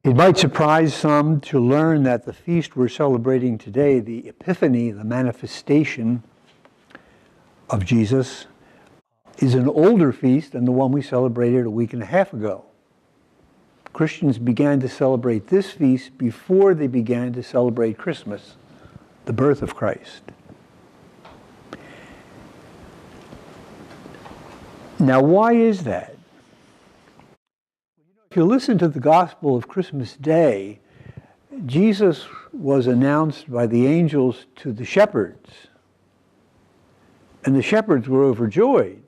It might surprise some to learn that the feast we're celebrating today, the Epiphany, the manifestation of Jesus, is an older feast than the one we celebrated a week and a half ago. Christians began to celebrate this feast before they began to celebrate Christmas, the birth of Christ. Now, why is that? If you listen to the Gospel of Christmas Day, Jesus was announced by the angels to the shepherds. And the shepherds were overjoyed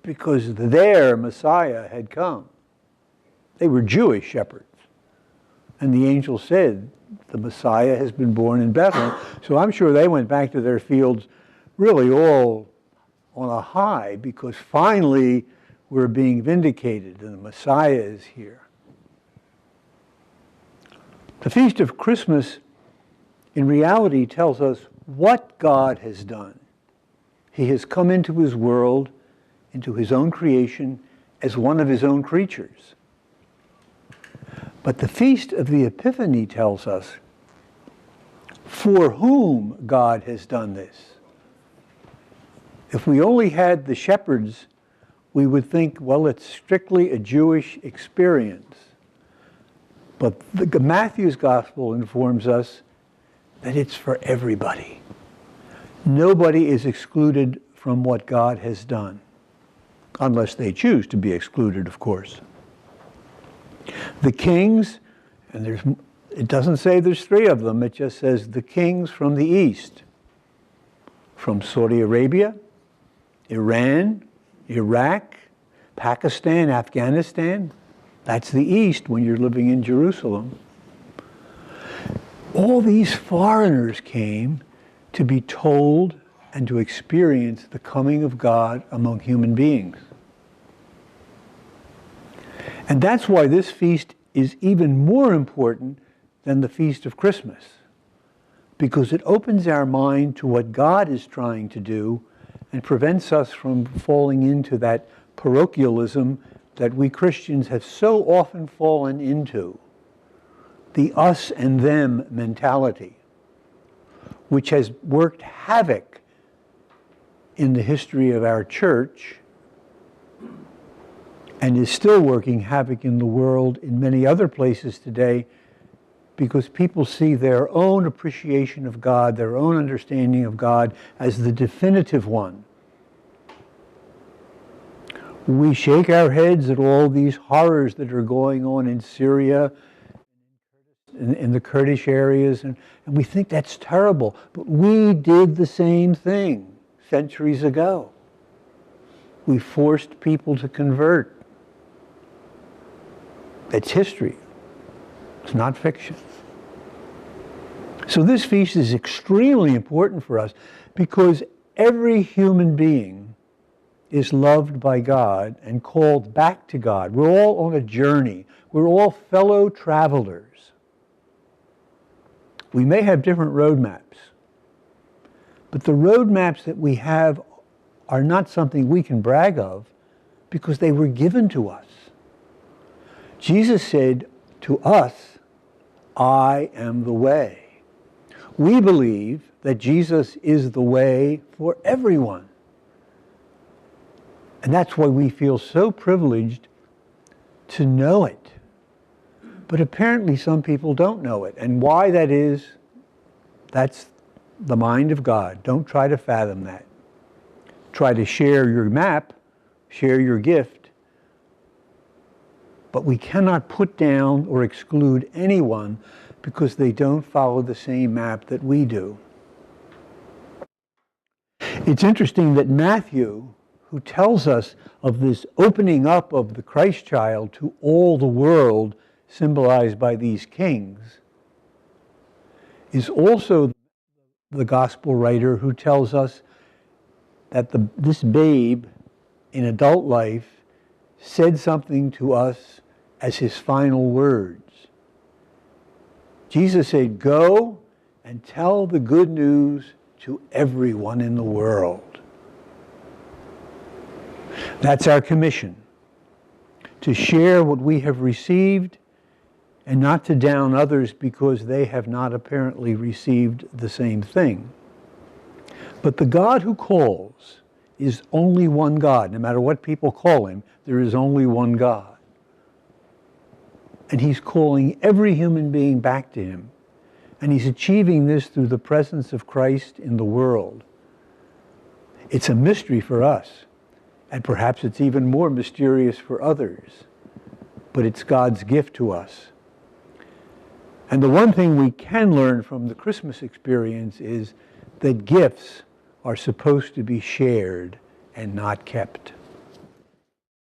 because their Messiah had come. They were Jewish shepherds. And the angel said, the Messiah has been born in Bethlehem. So I'm sure they went back to their fields really all on a high, because finally we're being vindicated and the Messiah is here. The Feast of Christmas in reality tells us what God has done. He has come into his world, into his own creation, as one of his own creatures. But the Feast of the Epiphany tells us for whom God has done this. If we only had the shepherds, we would think, well, it's strictly a Jewish experience. But Matthew's Gospel informs us that it's for everybody. Nobody is excluded from what God has done, unless they choose to be excluded, of course. The kings, and it doesn't say there's three of them, it just says the kings from the east, from Saudi Arabia, Iran, Iraq, Pakistan, Afghanistan. That's the east when you're living in Jerusalem. All these foreigners came to be told and to experience the coming of God among human beings. And that's why this feast is even more important than the Feast of Christmas, because it opens our mind to what God is trying to do and prevents us from falling into that parochialism that we Christians have so often fallen into, the us and them mentality, which has worked havoc in the history of our church and is still working havoc in the world in many other places today, because people see their own appreciation of God, their own understanding of God as the definitive one. We shake our heads at all these horrors that are going on in Syria, in the Kurdish areas, and we think that's terrible. But we did the same thing centuries ago. We forced people to convert. It's history. It's not fiction. So this feast is extremely important for us because every human being is loved by God and called back to God. We're all on a journey. We're all fellow travelers. We may have different roadmaps, but the roadmaps that we have are not something we can brag of because they were given to us. Jesus said to us, I am the way. We believe that Jesus is the way for everyone. And that's why we feel so privileged to know it. But apparently some people don't know it. And why that is, that's the mind of God. Don't try to fathom that. Try to share your map, share your gift. But we cannot put down or exclude anyone because they don't follow the same map that we do. It's interesting that Matthew, who tells us of this opening up of the Christ child to all the world, symbolized by these kings, is also the gospel writer who tells us that this babe in adult life said something to us as his final words. Jesus said, go and tell the good news to everyone in the world. That's our commission, to share what we have received and not to down others because they have not apparently received the same thing. But the God who calls is only one God. No matter what people call him, there is only one God. And he's calling every human being back to him. And he's achieving this through the presence of Christ in the world. It's a mystery for us, and perhaps it's even more mysterious for others, but it's God's gift to us. And the one thing we can learn from the Christmas experience is that gifts are supposed to be shared and not kept.